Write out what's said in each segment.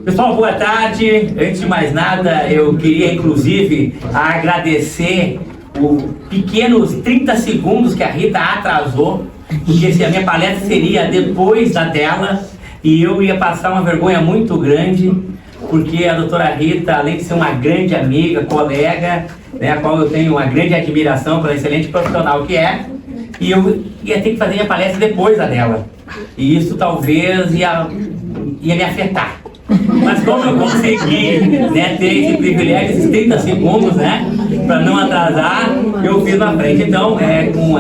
Pessoal, boa tarde. Antes de mais nada, eu queria inclusive agradecer os pequenos 30 segundos que a Rita atrasou, porque se a minha palestra seria depois da dela e eu ia passar uma vergonha muito grande, porque a doutora Rita, além de ser uma grande amiga, colega, né, a qual eu tenho uma grande admiração pela excelente profissional que é, e eu ia ter que fazer minha palestra depois da dela. E isso talvez ia me afetar. Mas como eu consegui, né, ter esse privilégio, esses 30 segundos, né, para não atrasar, eu fiz na frente. Então, é com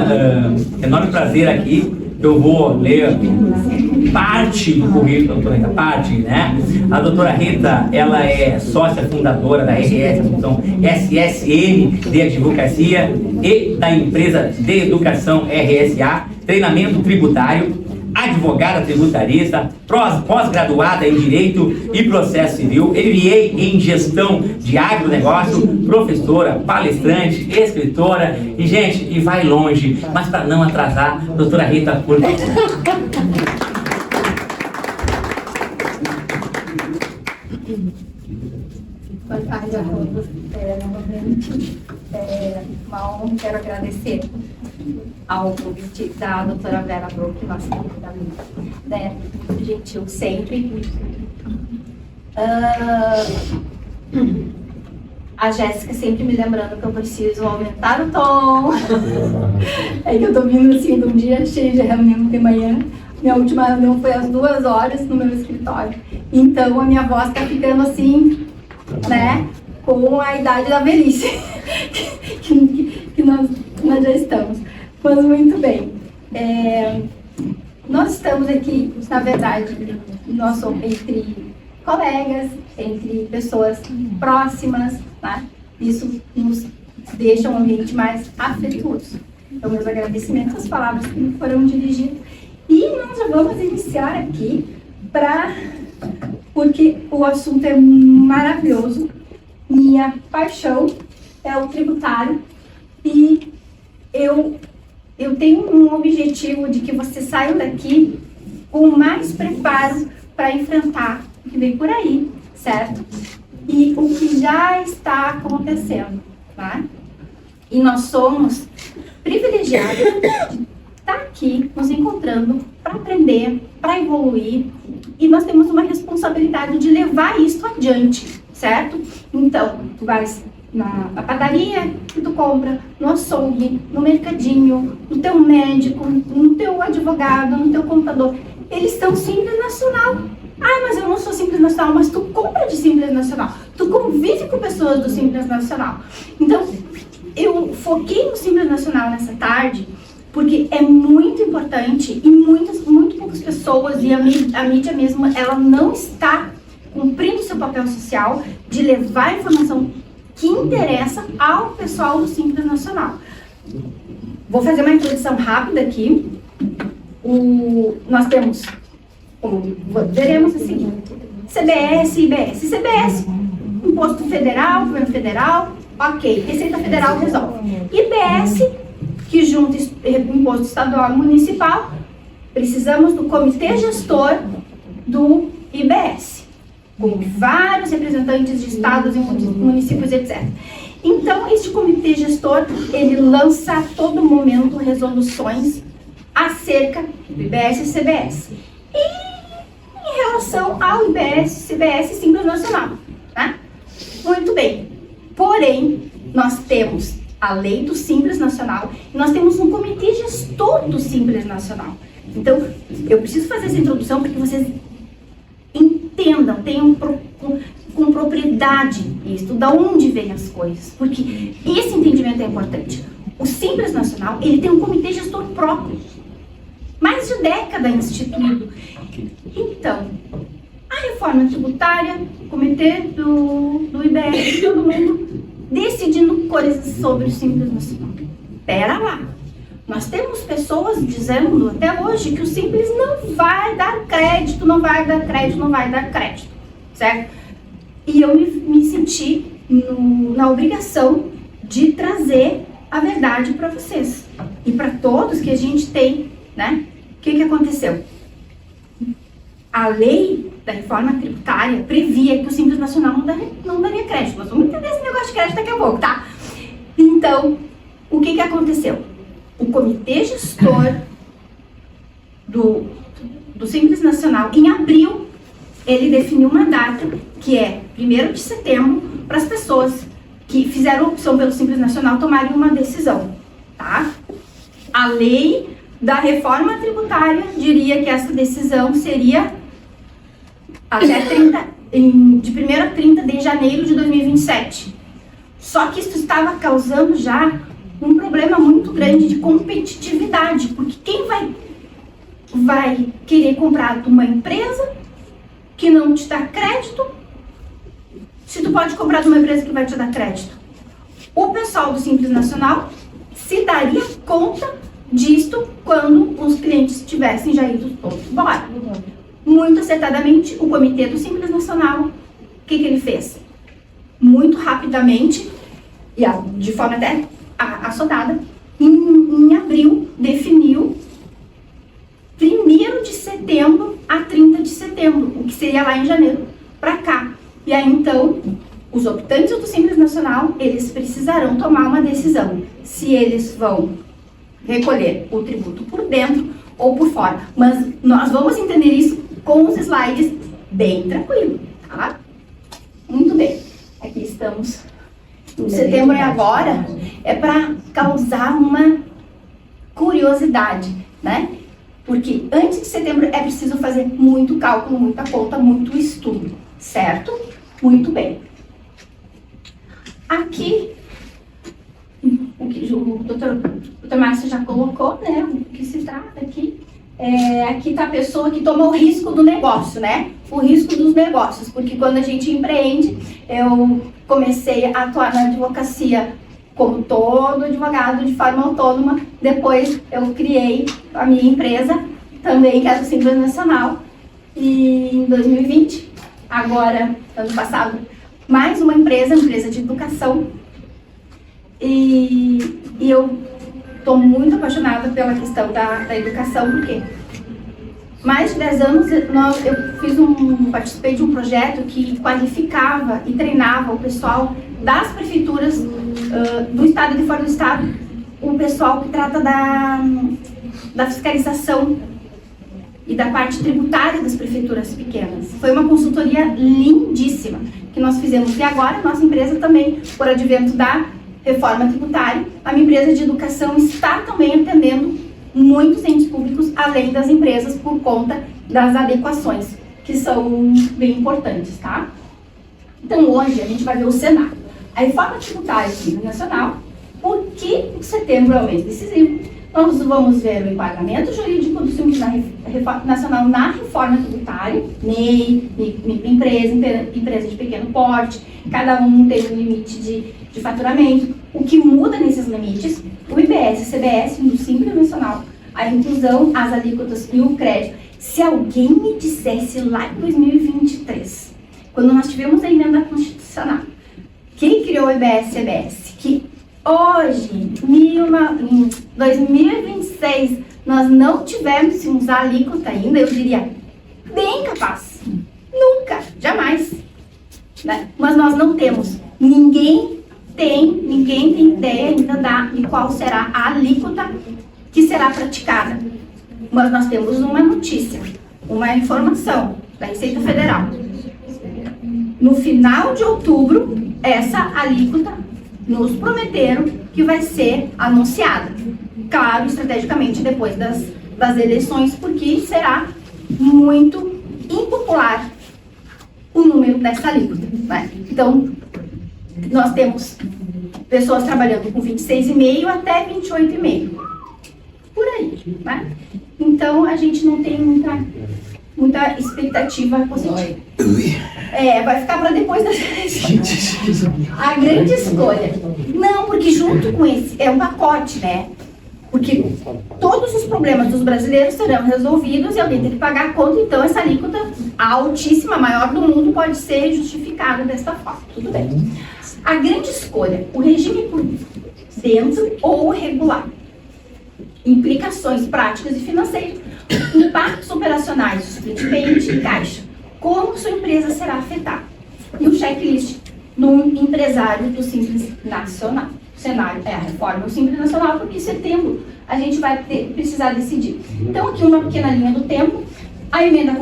enorme prazer aqui, eu vou ler parte do currículo da doutora Rita, parte, né? A doutora Rita, ela é sócia fundadora da RS, então SSN de Advocacia e da empresa de educação RSA, treinamento tributário, advogada tributarista, pós-graduada em Direito e Processo Civil, MBA em Gestão de Agronegócio, professora, palestrante, escritora, e gente, e vai longe, mas para não atrasar, doutora Rita, por favor. Boa tarde a todos. Novamente, uma honra, quero agradecer ao convite da doutora Vera Brook, nossa convidada, né, muito gentil sempre. A Jéssica sempre me lembrando que eu preciso aumentar o tom. É que eu tô vindo assim de um dia cheio de reunião de manhã. Minha última reunião foi às 2 horas no meu escritório. Então a minha voz tá ficando assim, né, com a idade da velhice que nós já estamos. Mas muito bem. Nós estamos aqui, na verdade, nós somos entre colegas, entre pessoas próximas, né? Isso nos deixa um ambiente mais afetuoso. Então, meus agradecimentos às palavras que me foram dirigidas. E nós já vamos iniciar aqui, porque o assunto é maravilhoso. Minha paixão é o tributário e eu tenho um objetivo de que vocês saiam daqui com mais preparo para enfrentar o que vem por aí, certo? E o que já está acontecendo, tá? E nós somos privilegiados de estar aqui nos encontrando para aprender, para evoluir, e nós temos uma responsabilidade de levar isso adiante, certo? Então, tu vais na padaria que tu compra, no açougue, no mercadinho, no teu médico, no teu advogado, no teu contador, eles estão Simples Nacional. Ah, mas eu não sou Simples Nacional, mas tu compra de Simples Nacional, tu convive com pessoas do Simples Nacional. Então, eu foquei no Simples Nacional nessa tarde, porque é muito importante e muito poucas pessoas, e a mídia mesmo, ela não está cumprindo seu papel social de levar a informação que interessa ao pessoal do Simples Nacional. Vou fazer uma introdução rápida aqui. Nós temos, como veremos o seguinte, CBS e IBS. CBS, Imposto Federal, Governo Federal, ok, Receita Federal resolve. IBS, que junta Imposto Estadual e Municipal, precisamos do Comitê Gestor do IBS, com vários representantes de estados e municípios, etc. Então, este comitê gestor, ele lança a todo momento resoluções acerca do IBS e CBS. E em relação ao IBS, CBS e Simples Nacional, tá? Muito bem. Porém, nós temos a lei do Simples Nacional e nós temos um comitê gestor do Simples Nacional. Então, eu preciso fazer essa introdução para que vocês entendam, tenham com propriedade isso, da onde vem as coisas, porque esse entendimento é importante. O Simples Nacional, ele tem um comitê gestor próprio, mais de década instituído. Então, a reforma tributária, o comitê do IBS, todo mundo decidindo coisas sobre o Simples Nacional. Pera lá. Nós temos pessoas dizendo até hoje que o Simples não vai dar crédito, não vai dar crédito, não vai dar crédito, certo? E eu me senti na obrigação de trazer a verdade para vocês e para todos que a gente tem, né? O que aconteceu? A lei da reforma tributária previa que o Simples Nacional não daria crédito. Nós vamos entender esse negócio de crédito daqui a pouco, tá? Então, o que aconteceu? O comitê gestor do Simples Nacional, em abril, ele definiu uma data, que é 1º de setembro, para as pessoas que fizeram opção pelo Simples Nacional tomarem uma decisão, tá? A lei da reforma tributária diria que essa decisão seria até de 1º a 30 de janeiro de 2027. Só que isso estava causando já um problema muito grande de competitividade, porque quem vai querer comprar de uma empresa que não te dá crédito, se tu pode comprar de uma empresa que vai te dar crédito? O pessoal do Simples Nacional se daria conta disto quando os clientes tivessem já ido todos embora. Muito acertadamente, o comitê do Simples Nacional, o que ele fez? Muito rapidamente, e de forma até assodada, em abril, definiu 1º de setembro a 30 de setembro, o que seria lá em janeiro para cá. E aí, então, os optantes do Simples Nacional, eles precisarão tomar uma decisão, se eles vão recolher o tributo por dentro ou por fora. Mas nós vamos entender isso com os slides bem tranquilo, tá? Muito bem. Aqui estamos. O setembro é agora, é para causar uma curiosidade, né? Porque antes de setembro é preciso fazer muito cálculo, muita conta, muito estudo, certo? Muito bem. Aqui, o que o doutor Márcio já colocou, né? O que se trata aqui. Aqui está a pessoa que toma o risco do negócio, né? O risco dos negócios, porque quando a gente empreende, eu comecei a atuar na advocacia como todo advogado de forma autônoma. Depois eu criei a minha empresa, também que é do Simples Nacional, e em 2020, agora, ano passado, mais uma empresa de educação. E eu estou muito apaixonada pela questão da educação, porque mais de 10 anos eu participei de um projeto que qualificava e treinava o pessoal das prefeituras do estado e de fora do estado, o pessoal que trata da fiscalização e da parte tributária das prefeituras pequenas. Foi uma consultoria lindíssima que nós fizemos. E agora, nossa empresa também, por advento da reforma tributária, a minha empresa de educação está também atendendo muitos entes públicos, além das empresas, por conta das adequações, que são bem importantes, tá? Então, hoje, a gente vai ver o cenário. A reforma tributária nacional, por que setembro é o mês decisivo? Nós vamos ver o enquadramento jurídico do Simples Nacional na reforma tributária, MEI, microempresa, empresa de pequeno porte, cada um tem um limite de faturamento. O que muda nesses limites, o IBS e CBS do Simples Nacional, a inclusão, as alíquotas e o crédito. Se alguém me dissesse lá em 2023, quando nós tivemos a emenda constitucional, quem criou o IBS e CBS, que hoje, em 2026, nós não tivéssemos a alíquota ainda, eu diria, bem capaz. Nunca, jamais. Né? Mas nós não temos. Ninguém tem ideia ainda de qual será a alíquota que será praticada. Mas nós temos uma notícia, uma informação da Receita Federal. No final de outubro, essa alíquota nos prometeram que vai ser anunciada. Claro, estrategicamente depois das eleições, porque será muito impopular o número dessa alíquota. Né? Então, nós temos pessoas trabalhando com 26,5 até 28,5. Por aí. Né? Então, a gente não tem muita expectativa positiva. Vai ficar para depois das eleições. A grande escolha. Não, porque junto com esse, é um pacote, né? Porque todos os problemas dos brasileiros serão resolvidos e alguém tem que pagar a conta, então essa alíquota altíssima, a maior do mundo, pode ser justificada desta forma. Tudo bem. A grande escolha, o regime por dentro ou regular. Implicações práticas e financeiras, impactos operacionais, subscripente e caixa. como sua empresa será afetada. E o checklist no empresário do Simples Nacional. O cenário é a reforma do Simples Nacional, porque em setembro a gente vai precisar decidir. Então, aqui uma pequena linha do tempo. A emenda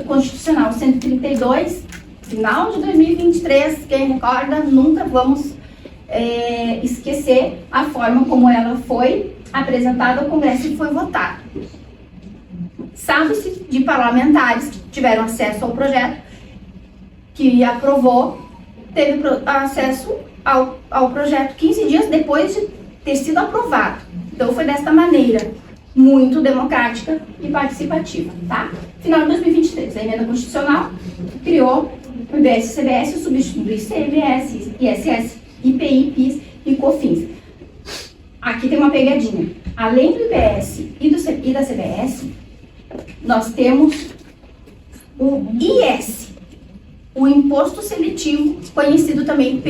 constitucional 132, final de 2023, quem recorda, nunca vamos esquecer a forma como ela foi apresentada ao Congresso e foi votada. Sabe-se de parlamentares que tiveram acesso ao projeto, que aprovou, teve acesso ao projeto 15 dias depois de ter sido aprovado. Então foi desta maneira, muito democrática e participativa, tá? Final de 2023, a emenda constitucional criou o IBS e CBS, substituindo ICMS, ISS, IPI, PIS e COFINS. Aqui tem uma pegadinha. Além do IBS e da CBS, nós temos o IS, o imposto seletivo, conhecido também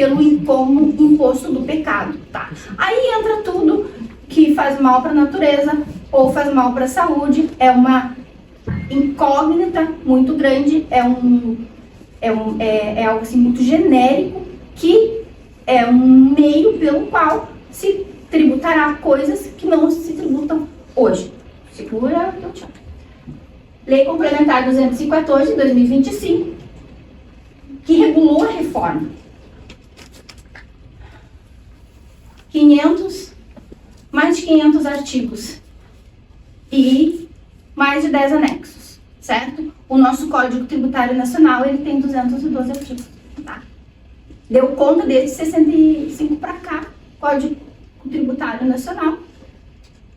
como imposto do pecado, tá? Aí entra tudo que faz mal para a natureza ou faz mal para a saúde, é uma incógnita muito grande, é algo assim muito genérico, que é um meio pelo qual se tributará coisas que não se tributam hoje. Segura, então tchau. Lei Complementar 214 de 2025, que regulou a reforma. mais de 500 artigos e mais de 10 anexos, certo? O nosso Código Tributário Nacional, ele tem 212 artigos, tá? Deu conta desde 65 para cá, Código Tributário Nacional,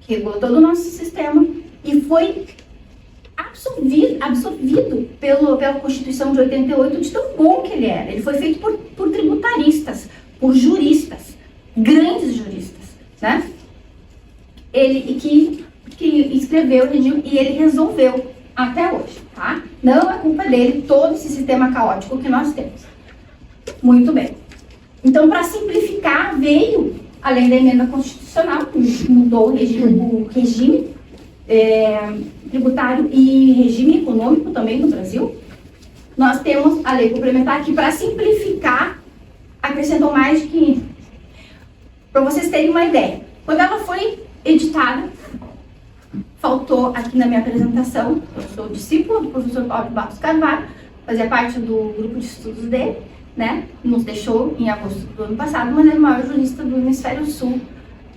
que regulou todo o nosso sistema e foi absorvido pela Constituição de 88 de tão bom que ele era. Ele foi feito por tributaristas, por juristas, grandes juristas, né? Ele que escreveu e ele resolveu até hoje, tá? Não é culpa dele todo esse sistema caótico que nós temos. Muito bem. Então, para simplificar, veio, além da emenda constitucional, que mudou o regime tributário e regime econômico também no Brasil, nós temos a lei complementar que, para simplificar, acrescentou mais de 500. Para vocês terem uma ideia, quando ela foi editada, faltou aqui na minha apresentação, eu sou discípula do professor Paulo de Barros Carvalho, fazia parte do grupo de estudos dele, né? Nos deixou em agosto do ano passado, mas ele é o maior jurista do Hemisfério Sul.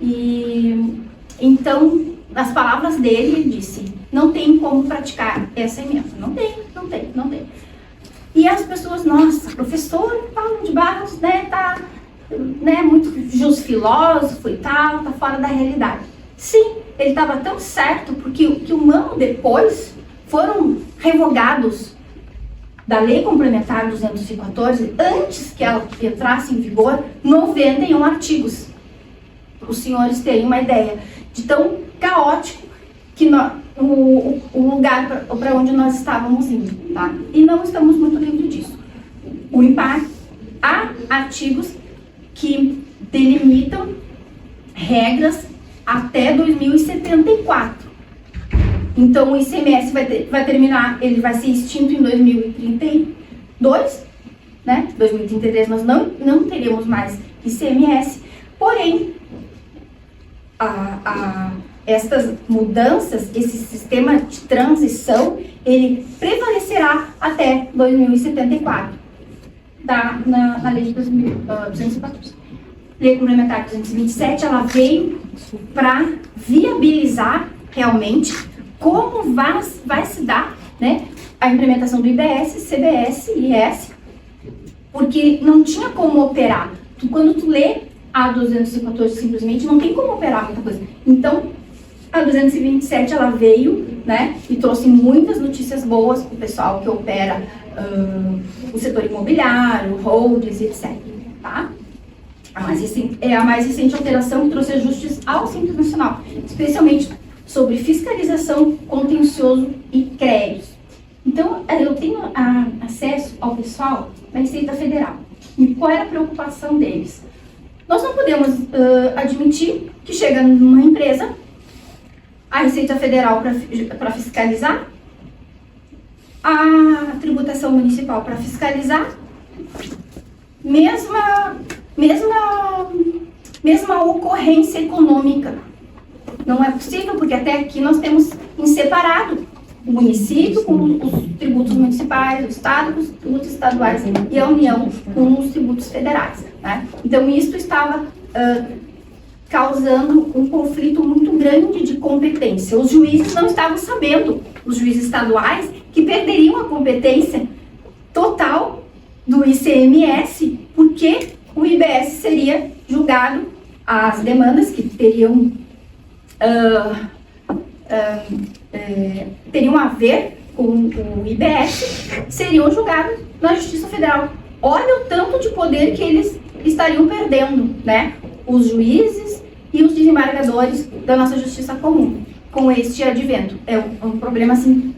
E então, nas palavras dele, ele disse: não tem como praticar essa emenda. Não tem. E as pessoas, nossa, professor Paulo de Barros, né, tá, né, muito justo filósofo e tal, tá fora da realidade. Sim, ele estava tão certo, porque o que um ano depois foram revogados da Lei Complementar 214, antes que ela entrasse em vigor, 91 artigos. Para os senhores terem uma ideia de tão caótico que o lugar para onde nós estávamos indo, tá? E não estamos muito livres disso. O impacto, há artigos que delimitam regras até 2074. Então, o ICMS vai terminar, ele vai ser extinto em 2032, né? 2033 nós não teremos mais ICMS, porém, estas mudanças, esse sistema de transição, ele prevalecerá até 2074, na lei de 214. Lei Complementar 227, ela veio para viabilizar realmente como vai se dar, né, a implementação do IBS, CBS e IS, porque não tinha como operar. Quando tu lê a 214 simplesmente, não tem como operar muita coisa. Então, a 227 ela veio, né, e trouxe muitas notícias boas para o pessoal que opera o setor imobiliário, holdings, etc. Tá? É a mais recente alteração que trouxe ajustes ao Simples Nacional, especialmente sobre fiscalização, contencioso e créditos. Então, eu tenho acesso ao pessoal da Receita Federal. E qual era a preocupação deles? Nós não podemos admitir que chega numa empresa a Receita Federal para fiscalizar, a tributação municipal para fiscalizar, mesma ocorrência econômica. Não é possível, porque até aqui nós temos em separado o município com os tributos municipais, o Estado com os tributos estaduais e a União com os tributos federais, né? Então, isso estava causando um conflito muito grande de competência. Os juízes não estavam sabendo, os juízes estaduais, que perderiam a competência total do ICMS, porque o IBS seria julgado, as demandas que teriam a ver com o IBS seriam julgados na Justiça Federal. Olha o tanto de poder que eles estariam perdendo, né? Os juízes e os desembargadores da nossa Justiça Comum, com este advento. É um problema, assim,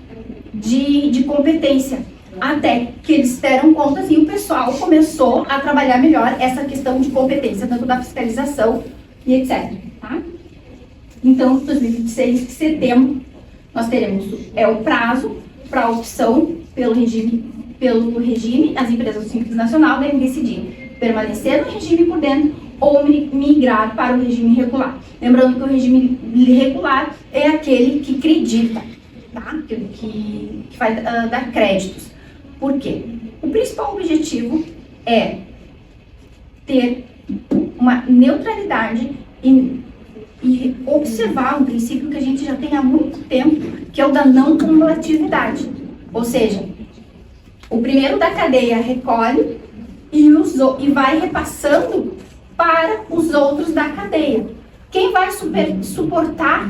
de competência. Até que eles deram conta e o pessoal começou a trabalhar melhor essa questão de competência, tanto da fiscalização e etc. Tá? Então, 2026, setembro, nós teremos o prazo para a opção pelo regime, as empresas do Simples Nacional devem decidir permanecer no regime por dentro ou migrar para o regime regular. Lembrando que o regime regular é aquele que acredita, tá? que vai dar créditos. Por quê? O principal objetivo é ter uma neutralidade e observar um princípio que a gente já tem há muito tempo, que é o da não cumulatividade. Ou seja, o primeiro da cadeia recolhe e vai repassando para os outros da cadeia. Quem vai suportar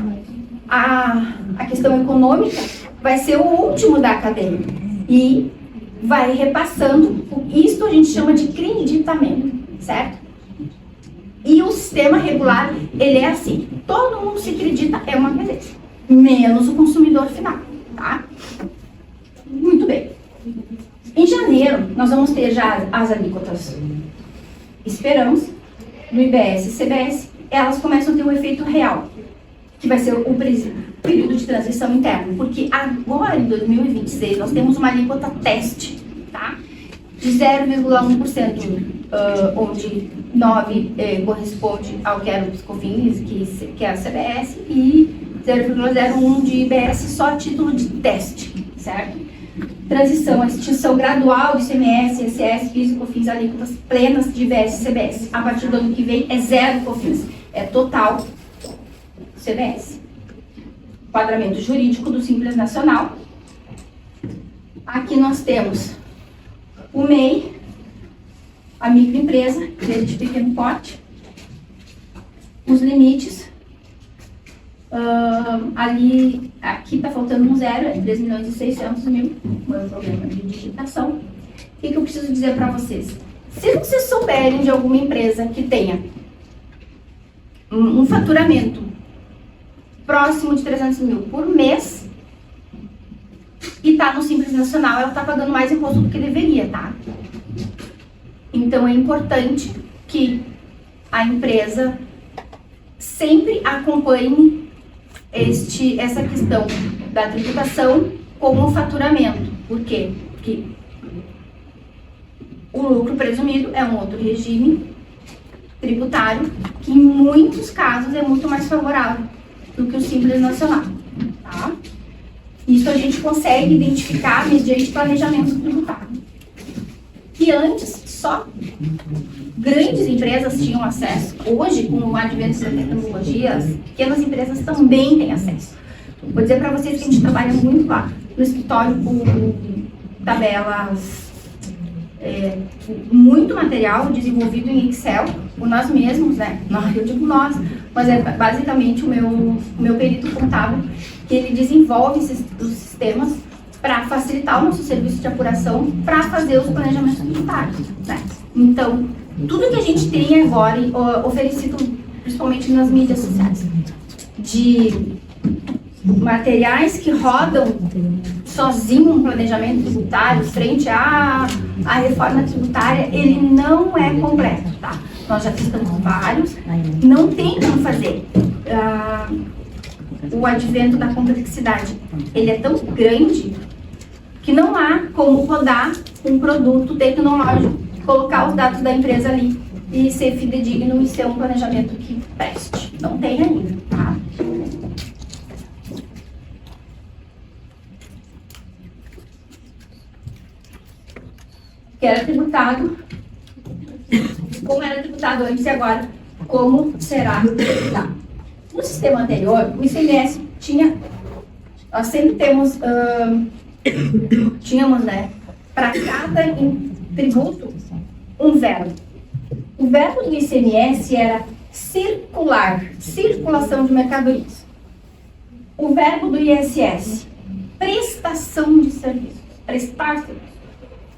a questão econômica vai ser o último da cadeia. E vai repassando, isso a gente chama de creditamento, certo? E o sistema regular, ele é assim, todo mundo se acredita, é uma beleza, menos o consumidor final, tá? Muito bem. Em janeiro, nós vamos ter já as alíquotas, esperamos, no IBS e CBS, elas começam a ter um efeito real, que vai ser o período de transição interna, porque agora, em 2026, nós temos uma alíquota teste, tá? De 0,1%, onde 9% corresponde ao que era o PiscoFins, que é a CBS, e 0,01% de IBS só a título de teste, certo? Transição, a extinção gradual do ICMS, ISS, PIS e COFINS, alíquotas plenas de IBS e CBS. A partir do ano que vem é zero COFINS, é total CBS. Enquadramento jurídico do Simples Nacional. Aqui nós temos o MEI, a microempresa, empresa de pequeno porte, os limites. Aqui está faltando um zero, é 3.600.000, é um problema de digitação. O que eu preciso dizer para vocês? Se vocês souberem de alguma empresa que tenha um faturamento próximo de 300 mil por mês e está no Simples Nacional, ela está pagando mais imposto do que deveria, tá? Então é importante que a empresa sempre acompanhe essa questão da tributação com o faturamento. Por quê? Porque o lucro presumido é um outro regime tributário que em muitos casos é muito mais favorável do que o Simples Nacional, tá? Isso a gente consegue identificar mediante planejamento tributário. Que antes só grandes empresas tinham acesso. Hoje, com o advento da tecnologia, as pequenas empresas também têm acesso. Vou dizer para vocês que a gente trabalha muito lá no escritório com tabelas, muito material desenvolvido em Excel por nós mesmos, né? Eu digo nós, mas é basicamente o meu perito contábil, que ele desenvolve os sistemas para facilitar o nosso serviço de apuração, para fazer os planejamentos tributários, né? Então, tudo que a gente tem agora, oferecido principalmente nas mídias sociais, de materiais que rodam sozinho um planejamento tributário frente à reforma tributária, ele não é completo, tá? Nós já testamos vários, não tem como fazer. O advento da complexidade, ele é tão grande que não há como rodar um produto tecnológico, colocar os dados da empresa ali e ser fidedigno e ser um planejamento que preste. Não tem ainda, tá? Que era tributado, como era tributado antes e agora, como será tributado. No sistema anterior, o ICMS tinha, nós sempre tínhamos, né, para cada tributo, um verbo. O verbo do ICMS era circular, circulação de mercadorias. O verbo do ISS, prestação de serviços, prestar serviços.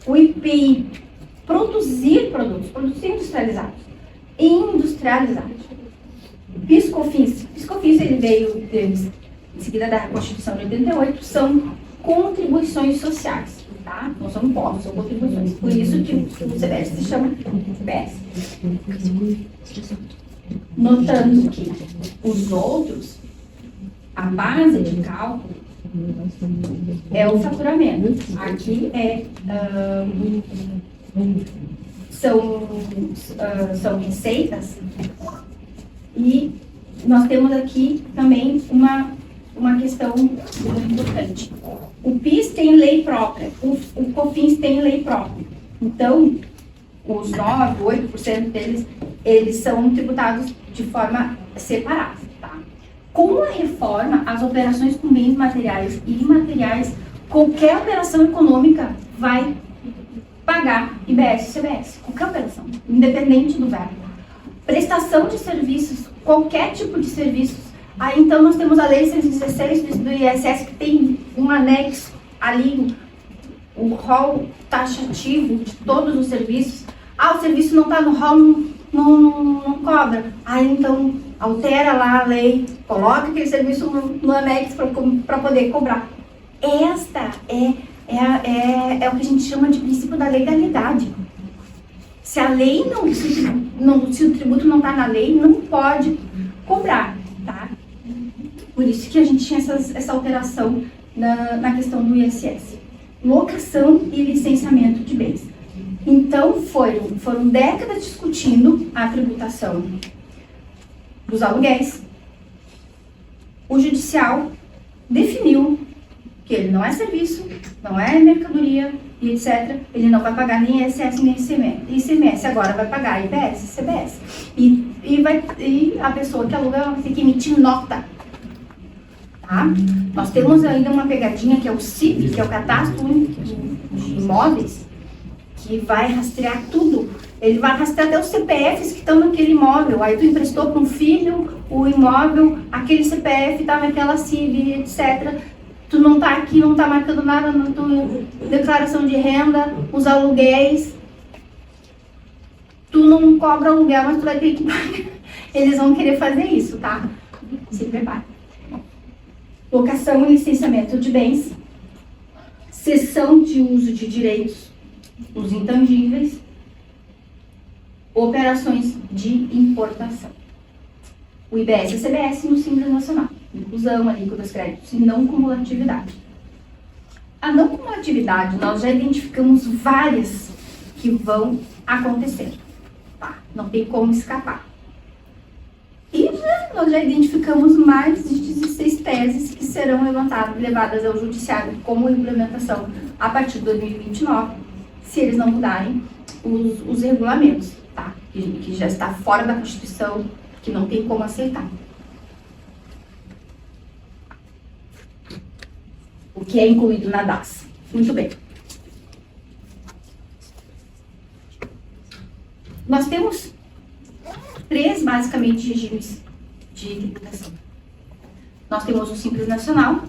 O IPI, produzir produtos industrializados. Industrializados. PIS/COFINS. PIS/COFINS, ele veio em seguida da Constituição de 88, são contribuições sociais, tá? Não são impostos, são contribuições. Por isso que o CBS se chama CBS. Notando que os outros, a base de cálculo é o faturamento. Aqui são receitas e nós temos aqui também uma questão muito importante. O PIS tem lei própria, o COFINS tem lei própria. Então, os 9, 8% deles, eles são tributados de forma separada. Tá? Com a reforma, as operações com bens materiais e imateriais, qualquer operação econômica vai pagar IBS e CBS. Qualquer operação, independente do verbo. Prestação de serviços, qualquer tipo de serviços. Aí então nós temos a lei 116 do ISS que tem um anexo ali, o rol taxativo de todos os serviços. Ah, o serviço não está no rol, não cobra. Aí então altera lá a lei, coloca aquele serviço no anexo para poder cobrar. Esta é o que a gente chama de princípio da legalidade. Se a lei se o tributo não está na lei, não pode cobrar, tá? Por isso que a gente tinha essa alteração na questão do ISS. Locação e licenciamento de bens. Então, foram décadas discutindo a tributação dos aluguéis. O judicial definiu que ele não é serviço, não é mercadoria e etc. Ele não vai pagar nem ISS nem ICMS. Agora vai pagar IBS e CBS. E a pessoa que aluga vai ter que emitir nota. Tá? Nós temos ainda uma pegadinha que é o CIP, que é o Cadastro Único de Imóveis, que vai rastrear tudo. Ele vai rastrear até os CPFs que estão naquele imóvel. Aí tu emprestou para um filho o imóvel, aquele CPF está naquela CIB, etc. Tu não está aqui, não está marcando nada na tua declaração de renda, os aluguéis. Tu não cobra aluguel, mas tu vai ter que pagar. Eles vão querer fazer isso, tá? Se prepare. Locação e licenciamento de bens. Cessão de uso de direitos, os intangíveis. Operações de importação. O IBS e a CBS no Simples Nacional. Inclusão, alíquotas, créditos e não cumulatividade. A não cumulatividade, nós já identificamos várias que vão acontecer. Tá? Não tem como escapar. E nós já identificamos mais de 16 teses que serão levadas ao judiciário como implementação a partir de 2029, se eles não mudarem os regulamentos, tá? Que já está fora da Constituição, que não tem como aceitar. O que é incluído na DAS. Muito bem. Nós temos três, basicamente, regimes de tributação. Nós temos o Simples Nacional.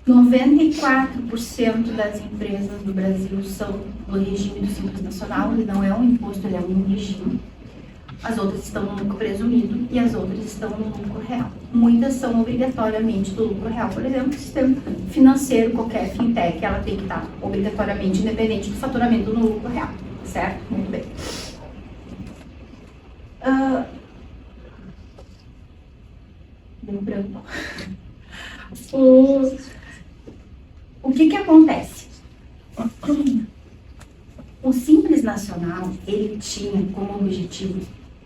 94% das empresas do Brasil são no regime do Simples Nacional. Ele não é um imposto, ele é um regime. As outras estão no lucro presumido e as outras estão no lucro real. Muitas são obrigatoriamente do lucro real. Por exemplo, o sistema financeiro, qualquer fintech, ela tem que estar obrigatoriamente independente do faturamento no lucro real. Certo? Muito bem. Deu branco. O que acontece? O Simples Nacional, ele tinha como objetivo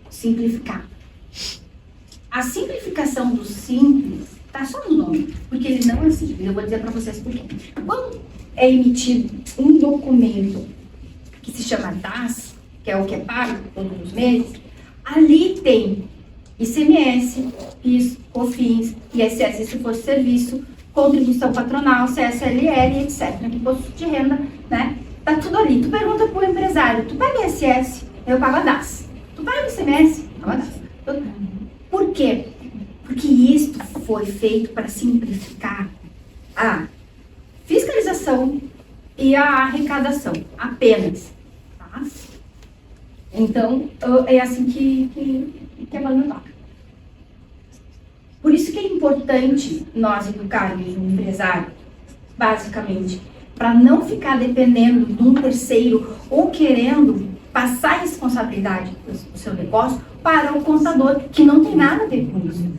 simplificar. A simplificação do Simples está só no nome, porque ele não é simples. Eu vou dizer para vocês por quê. Quando é emitido um documento que se chama DAS, que é o que é pago todos os meses, ali tem ICMS, PIS, COFINS, ISS se for serviço, contribuição patronal, CSLL, etc. Imposto de renda, né? Tá tudo ali. Tu pergunta pro empresário, tu paga ISS? Eu pago a DAS. Tu paga ICMS? Eu pago a DAS. Por quê? Porque isto foi feito para simplificar a fiscalização e a arrecadação, apenas. Tá? Então, é assim que a banda toca. Por isso que é importante nós educarmos o empresário, basicamente, para não ficar dependendo de um terceiro ou querendo passar responsabilidade do seu negócio para o contador, que não tem nada a ver com isso.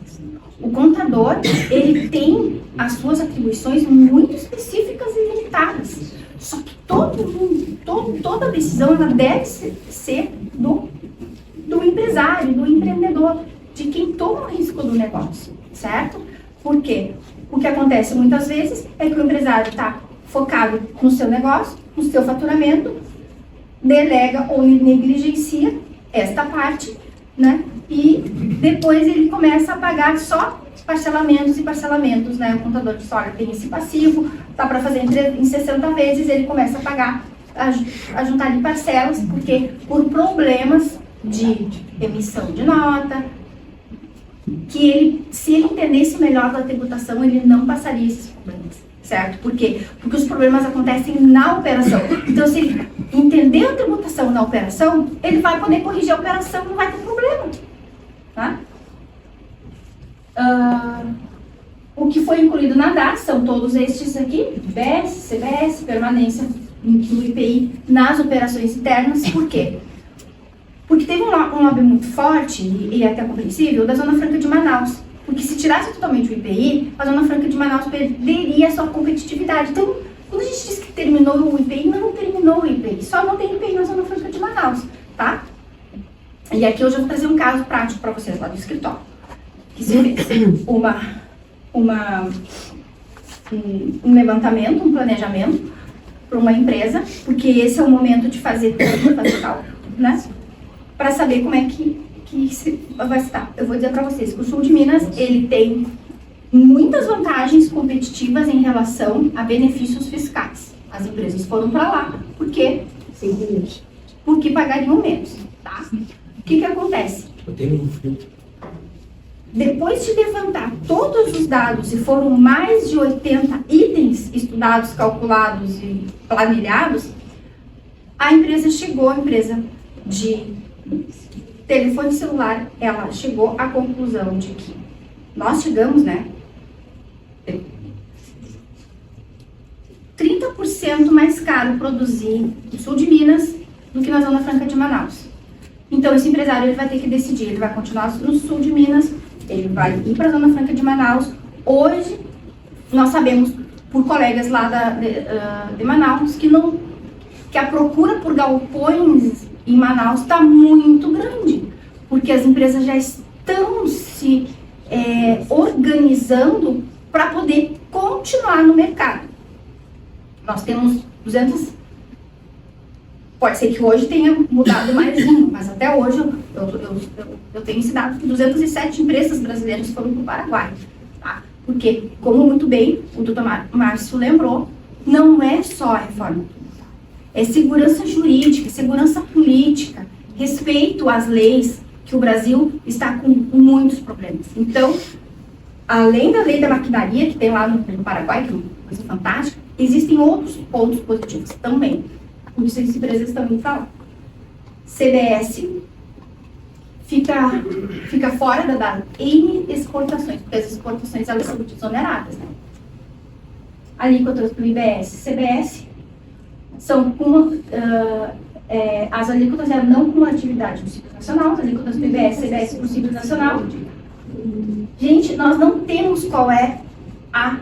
O contador, ele tem as suas atribuições muito específicas e limitadas. Só que toda decisão ela deve ser do empresário, do empreendedor, de quem toma o risco do negócio, certo? Por quê? O que acontece muitas vezes é que o empresário está focado no seu negócio, no seu faturamento, delega ou negligencia esta parte, né? E depois ele começa a pagar só parcelamentos e parcelamentos, né? O contador diz, olha, tem esse passivo, tá para fazer em 60 vezes, ele começa a pagar, a juntar ali parcelas, porque por problemas de emissão de nota, que ele, se ele entendesse melhor da tributação, ele não passaria esses problemas, certo? Por quê? Porque os problemas acontecem na operação. Então, se ele entender a tributação na operação, ele vai poder corrigir a operação e não vai ter problema, tá? O que foi incluído na DAS são todos estes aqui, BS, CBS, permanência do IPI nas operações internas. Por quê? Porque teve um lobby muito forte, e até compreensível, da Zona Franca de Manaus. Porque se tirasse totalmente o IPI, a Zona Franca de Manaus perderia a sua competitividade. Então, quando a gente diz que terminou o IPI, não terminou o IPI. Só não tem IPI na Zona Franca de Manaus, tá? E aqui hoje eu vou trazer um caso prático para vocês lá do escritório. Que se fez um levantamento, um planejamento para uma empresa, porque esse é o momento de fazer tudo, fazer cálculo, né? Para saber como é que vai estar. Eu vou dizer para vocês que o sul de Minas, ele tem muitas vantagens competitivas em relação a benefícios fiscais. As empresas foram para lá porque pagariam menos, tá? O que acontece? Depois de levantar todos os dados, e foram mais de 80 itens estudados, calculados e planilhados, a empresa de telefone celular, ela chegou à conclusão de que nós chegamos, né, 30% mais caro produzir no sul de Minas do que na Zona Franca de Manaus. Então, esse empresário ele vai ter que decidir, ele vai continuar no sul de Minas, ele vai ir para a Zona Franca de Manaus. Hoje, nós sabemos, por colegas lá de Manaus, que a procura por galpões em Manaus está muito grande, porque as empresas já estão se organizando para poder continuar no mercado. Nós temos 200, pode ser que hoje tenha mudado mais um, mas até hoje eu tenho esse dado que 207 empresas brasileiras foram para o Paraguai, tá? Porque, como muito bem o doutor Márcio lembrou, não é só a reforma, é segurança jurídica, segurança política, respeito às leis, que o Brasil está com muitos problemas. Então, além da lei da maquinaria, que tem lá no Paraguai, que é uma coisa fantástica, existem outros pontos positivos também. Por isso as empresas estão indo para lá. CBS fica fora da N exportações, porque as exportações elas são desoneradas, né? Alíquotas do IBS, CBS são as alíquotas eram não com atividade no Simples Nacional, as alíquotas do IBS, CBS para o Simples Nacional. Gente, nós não temos qual é a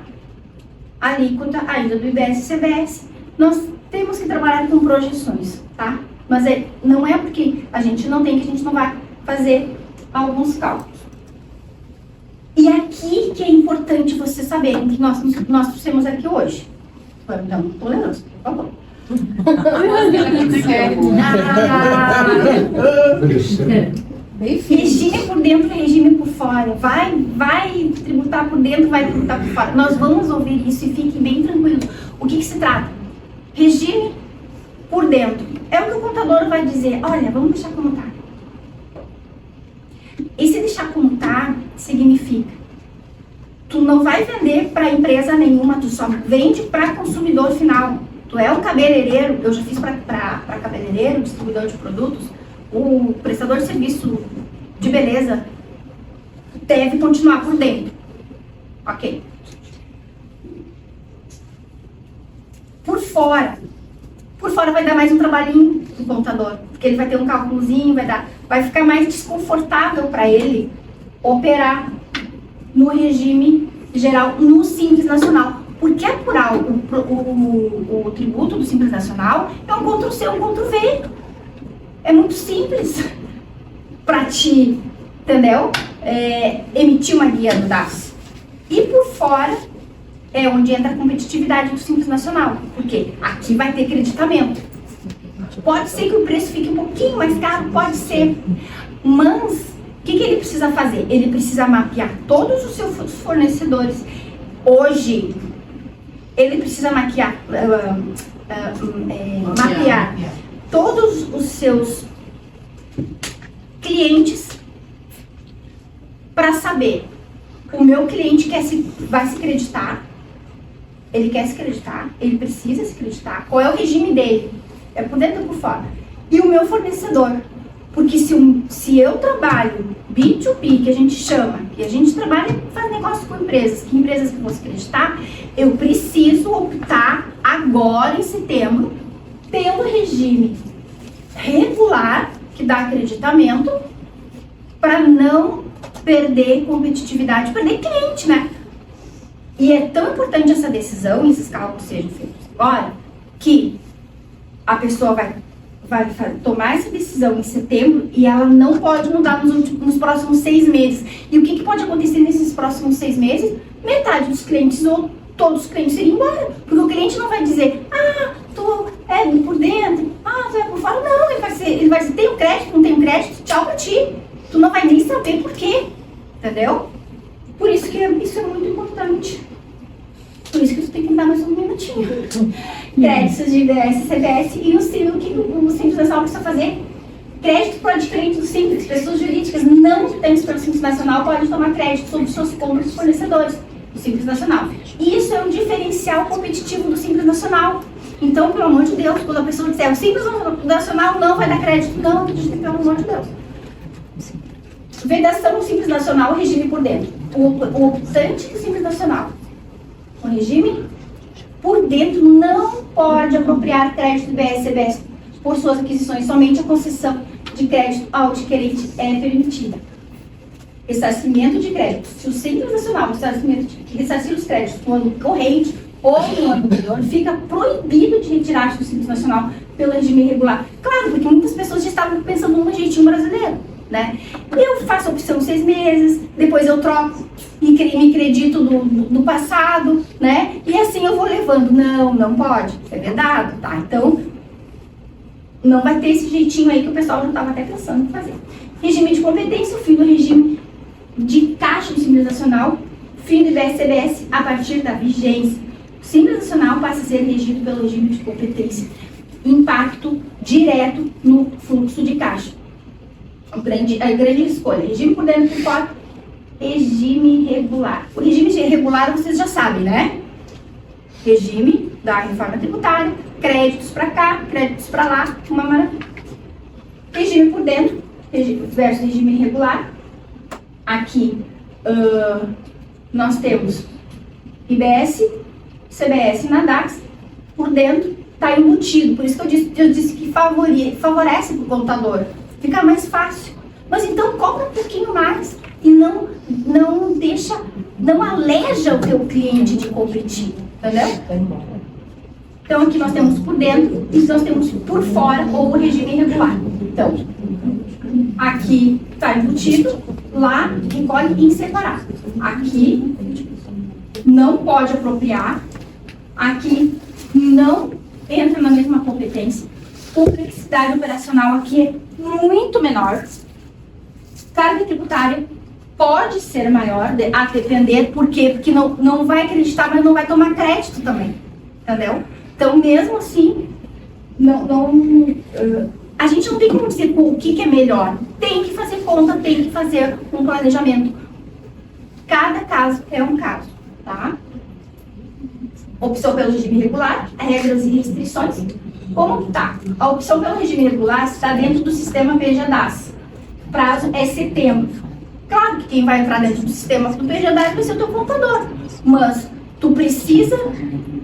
a alíquota ainda do IBS e CBS. Nós temos que trabalhar com projeções, tá? Mas não é porque a gente não tem que a gente não vai fazer alguns cálculos. E aqui que é importante vocês saberem que nós trouxemos aqui hoje. Então, tolerância, por favor. Regime por dentro e regime por fora. Vai tributar por dentro, vai tributar por fora. Nós vamos ouvir isso e fiquem bem tranquilos. O que se trata? Regime por dentro. É o que o contador vai dizer. Olha, vamos deixar como tá. E se deixar como tá, significa tu não vai vender para empresa nenhuma, tu só vende para consumidor final. Tu é um cabeleireiro, eu já fiz para cabeleireiro, distribuidor de produtos, o prestador de serviço de beleza deve continuar por dentro. Ok. Por fora vai dar mais um trabalhinho do contador, porque ele vai ter um cálculozinho, vai ficar mais desconfortável para ele operar no regime geral, no Simples Nacional. Porque apurar o tributo do Simples Nacional é um Ctrl+C, um Ctrl+V. É muito simples para ti, entendeu? Emitir uma guia do DAS. E por fora é onde entra a competitividade do Simples Nacional. Porque aqui vai ter creditamento. Pode ser que o preço fique um pouquinho mais caro, pode ser. Mas o que ele precisa fazer? Ele precisa mapear todos os seus fornecedores. Hoje, ele precisa mapear todos os seus clientes para saber, o meu cliente vai se creditar, ele quer se creditar, ele precisa se creditar, qual é o regime dele, é por dentro ou por fora, e o meu fornecedor, porque se eu trabalho B2B, que a gente chama, que a gente trabalha, faz negócio com empresas, que empresas que vão se creditar, eu preciso optar agora em setembro pelo regime regular, que dá acreditamento, para não perder competitividade, perder cliente, né? E é tão importante essa decisão, esses cálculos sejam feitos agora, que a pessoa vai tomar essa decisão em setembro e ela não pode mudar nos próximos 6 meses. E o que pode acontecer nesses próximos 6 meses? Metade dos clientes ou todos os clientes irem embora. Porque o cliente não vai dizer, tu é por dentro, tu é por fora. Não, ele vai dizer, tenho crédito, não tenho crédito, tchau pra ti. Tu não vai nem saber por quê, entendeu? Por isso que isso é muito importante. Por isso que tu tem que dar mais um minutinho. Créditos de IBS, CBS e o que o Simples Nacional precisa fazer. Crédito por adquirente do Simples. Pessoas jurídicas não residentes pelo Simples Nacional podem tomar crédito sobre suas compras dos fornecedores do Simples Nacional. E isso é um diferencial competitivo do Simples Nacional. Então, pelo amor de Deus, quando a pessoa disser o Simples Nacional não vai dar crédito, não acredite, pelo amor de Deus. Vedação do Simples Nacional, regime por dentro. O optante do Simples Nacional. O regime por dentro não pode apropriar crédito do IBS e CBS por suas aquisições, somente a concessão de crédito ao adquirente é permitida. Ressarcimento de crédito. Se o Simples Nacional ressarcir os créditos no ano corrente ou no ano anterior, fica proibido de retirar do Simples Nacional pelo regime irregular. Claro, porque muitas pessoas já estavam pensando no jeitinho brasileiro, né? Eu faço a opção 6 meses, depois eu troco e me acredito do passado, né? E assim eu vou levando. Não pode, é vedado, tá? Então, não vai ter esse jeitinho aí que o pessoal já estava até pensando em fazer. Regime de competência, o fim do regime de caixa do Simples Nacional, fim do IBS-CBS a partir da vigência. O Simples Nacional passa a ser regido pelo regime de competência. Impacto direto no fluxo de caixa. A grande escolha, regime por dentro e por fora, regime regular. O regime regular vocês já sabem, né? Regime da reforma tributária, créditos para cá, créditos para lá, uma maravilha. Regime por dentro versus regime irregular. Aqui nós temos IBS, CBS e NADAX. Por dentro está embutido, por isso que eu disse que favorece para o contador. Fica mais fácil. Mas então cobra um pouquinho mais e não aleja o teu cliente de competir. Entendeu? Então aqui nós temos por dentro e nós temos por fora ou o regime irregular. Então, aqui está embutido, lá recolhe em separado. Aqui não pode apropriar, aqui não entra na mesma competência. Complexidade operacional aqui é muito menor. Carga tributária pode ser maior, a depender, por quê? Porque não vai acreditar, mas não vai tomar crédito também, entendeu? Então, mesmo assim, a gente não tem como dizer o que é melhor. Tem que fazer conta, tem que fazer um planejamento. Cada caso é um caso, tá? Opção pelo regime regular, regras e restrições. Como que tá? A opção pelo regime regular está dentro do sistema PGDAS. O prazo é setembro. Claro que quem vai entrar dentro do sistema do PGDAS vai ser o teu contador, mas tu precisa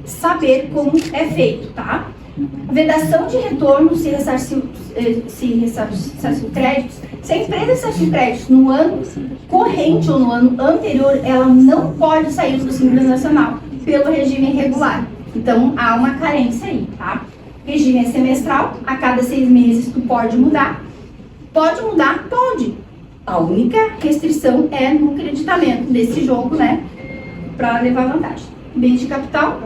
saber como é feito, tá? Vedação de retorno se ressarciu créditos. Se a empresa ressarciu créditos no ano corrente ou no ano anterior, ela não pode sair do Simples Nacional pelo regime regular. Então, há uma carência aí, tá? Regime é semestral, a cada 6 meses tu pode mudar. Pode mudar? Pode. A única restrição é no creditamento desse jogo, né? Para levar vantagem. Bens de capital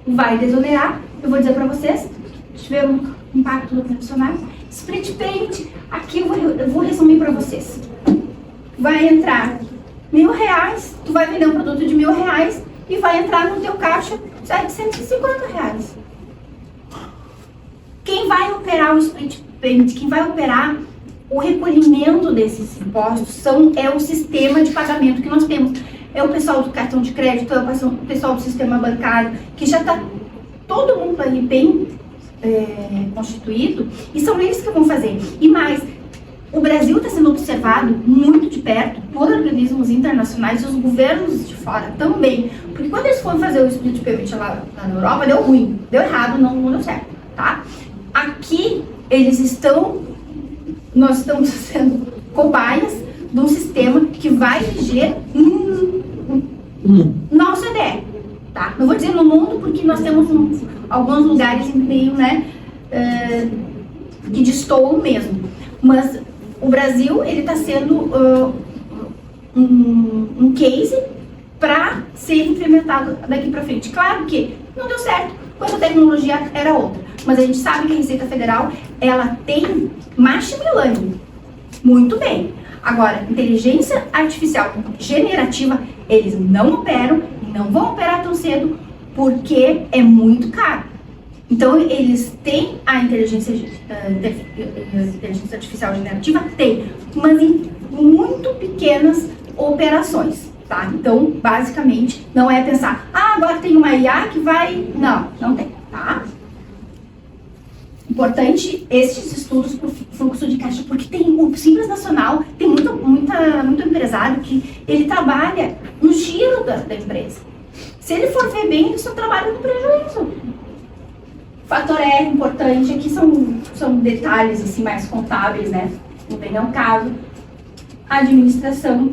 vai desonerar. Eu vou dizer para vocês, tiver um impacto no funcionário. Split payment, aqui eu vou resumir para vocês. Vai entrar R$1.000, tu vai vender um produto de R$1.000 e vai entrar no teu caixa de R$150. Quem vai operar o split payment, quem vai operar o recolhimento desses impostos é o sistema de pagamento que nós temos. É o pessoal do cartão de crédito, é o pessoal do sistema bancário, que já está todo mundo ali bem constituído, e são eles que vão fazer. E mais, o Brasil está sendo observado muito de perto por organismos internacionais e os governos de fora também. Porque quando eles foram fazer o split payment lá na Europa, deu ruim, deu errado, não deu certo, tá? Aqui, nós estamos sendo cobaias de um sistema que vai reger na OCDE, tá? Não vou dizer no mundo, porque nós temos alguns lugares meio, né, que destoam mesmo. Mas o Brasil, ele está sendo um case para ser implementado daqui para frente. Claro que não deu certo, quando a tecnologia era outra. Mas a gente sabe que a Receita Federal, ela tem machine learning. Muito bem. Agora, inteligência artificial generativa, eles não operam e não vão operar tão cedo porque é muito caro. Então, eles têm a inteligência artificial generativa? Tem, mas em muito pequenas operações, tá? Então, basicamente, não é pensar, agora tem uma IA que vai... Não tem, tá? Importante estes estudos para o fluxo de caixa, porque tem o Simples Nacional, tem muito empresário que ele trabalha no giro da empresa. Se ele for ver bem, ele só trabalha no prejuízo. Fator R importante, aqui são detalhes assim, mais contábeis, né? Não vem ao caso. Administração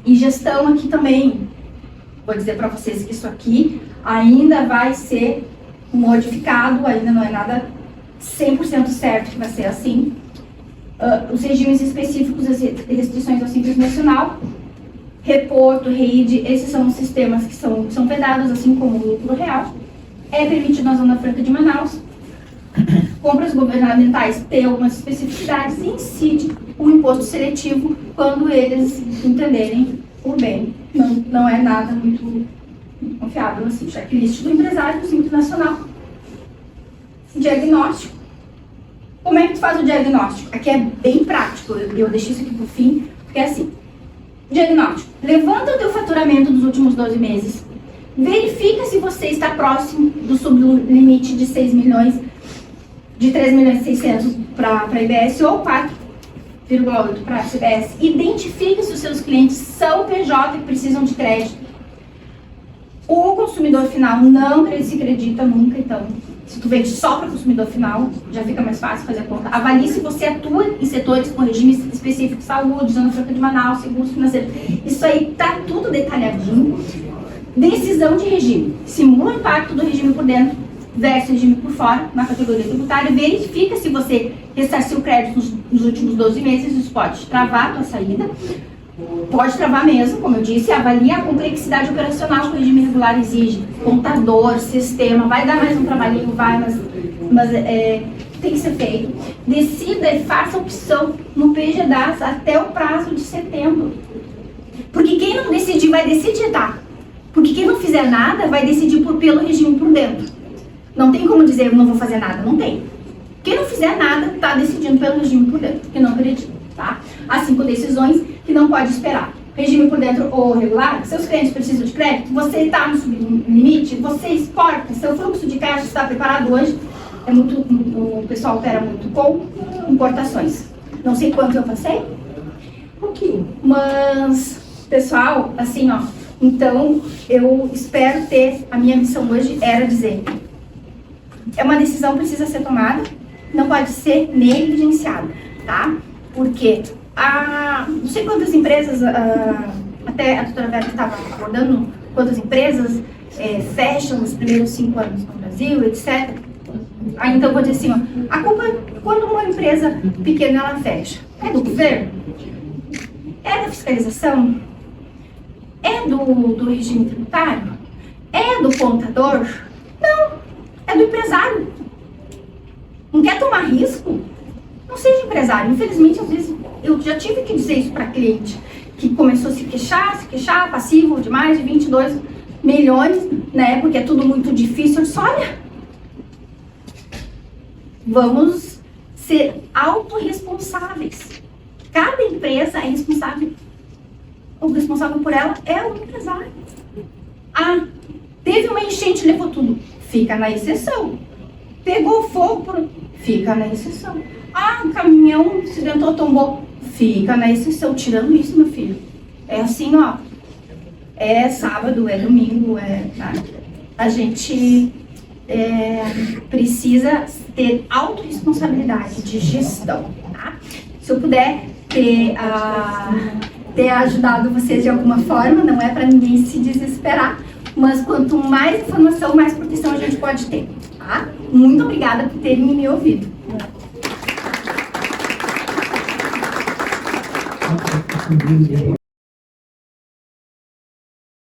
e gestão aqui também. Vou dizer para vocês que isso aqui ainda vai ser modificado, ainda não é nada 100% certo que vai ser assim. Os regimes específicos, as restrições ao Simples Nacional, reporto, rede, esses são os sistemas que são vedados, assim como o lucro real. É permitido na Zona Franca de Manaus. Compras governamentais têm algumas especificidades e incide o imposto seletivo quando eles entenderem por bem. Não é nada muito confiável, assim, checklist do empresário do Simples Nacional. Diagnóstico. Como é que tu faz o diagnóstico? Aqui é bem prático, eu deixei isso aqui pro fim, porque é assim. Diagnóstico. Levanta o teu faturamento dos últimos 12 meses. Verifica se você está próximo do sublimite de 6 milhões, de 3 milhões e 600 para a IBS ou 4,8 para a CBS. Identifique se os seus clientes são PJ e precisam de crédito. O consumidor final não se acredita nunca, então, se tu vende só para o consumidor final, já fica mais fácil fazer a conta. Avalie se você atua em setores com regimes específicos, saúde, Zona Franca de Manaus, seguros financeiros. Isso aí tá tudo detalhadinho. Decisão de regime. Simula o impacto do regime por dentro versus regime por fora, na categoria tributária. Verifica se você ressarciu o crédito nos últimos 12 meses. Isso pode travar a tua saída. Pode travar mesmo, como eu disse. Avalia a complexidade operacional que o regime regular exige. Contador, sistema. Vai dar mais um trabalhinho, vai, mas tem que ser feito. Decida e faça opção no PGDAS até o prazo de setembro. Porque quem não decidir vai decidir, tá? Porque quem não fizer nada vai decidir pelo regime por dentro. Não tem como dizer, eu não vou fazer nada. Não tem. Quem não fizer nada está decidindo pelo regime por dentro, que não acredita, tá? As 5 decisões que não pode esperar. Regime por dentro ou regular, seus clientes precisam de crédito, você está no sublimite, você exporta, seu fluxo de caixa está preparado hoje. O pessoal opera muito com importações. Não sei quanto eu passei. Um pouquinho. Mas, pessoal, assim, ó. Então, eu espero ter... A minha missão hoje era dizer... É uma decisão que precisa ser tomada. Não pode ser negligenciada, tá? Porque não sei quantas empresas... até a doutora Vera estava abordando quantas empresas fecham nos primeiros 5 anos no Brasil, etc. Aí, então, eu vou dizer assim, ó, a culpa, quando uma empresa pequena ela fecha, é do governo? É da fiscalização? É do regime tributário? É do contador? Não, é do empresário. Não quer tomar risco? Não seja empresário. Infelizmente, às vezes, eu já tive que dizer isso para cliente, que começou a se queixar, passivo de mais de 22 milhões, né, porque é tudo muito difícil. Eu disse, olha, vamos ser autorresponsáveis. Cada empresa é responsável. O responsável por ela é o empresário. Teve uma enchente e levou tudo. Fica na exceção. Pegou fogo, fica na exceção. Um caminhão acidentou, tombou. Fica na exceção. Tirando isso, meu filho. É assim, ó. É sábado, é domingo, tá? A gente... precisa ter autorresponsabilidade de gestão, tá? Se eu puder ter ajudado vocês de alguma forma, não é para ninguém se desesperar, mas quanto mais informação, mais proteção a gente pode ter, tá? Muito obrigada por terem me ouvido.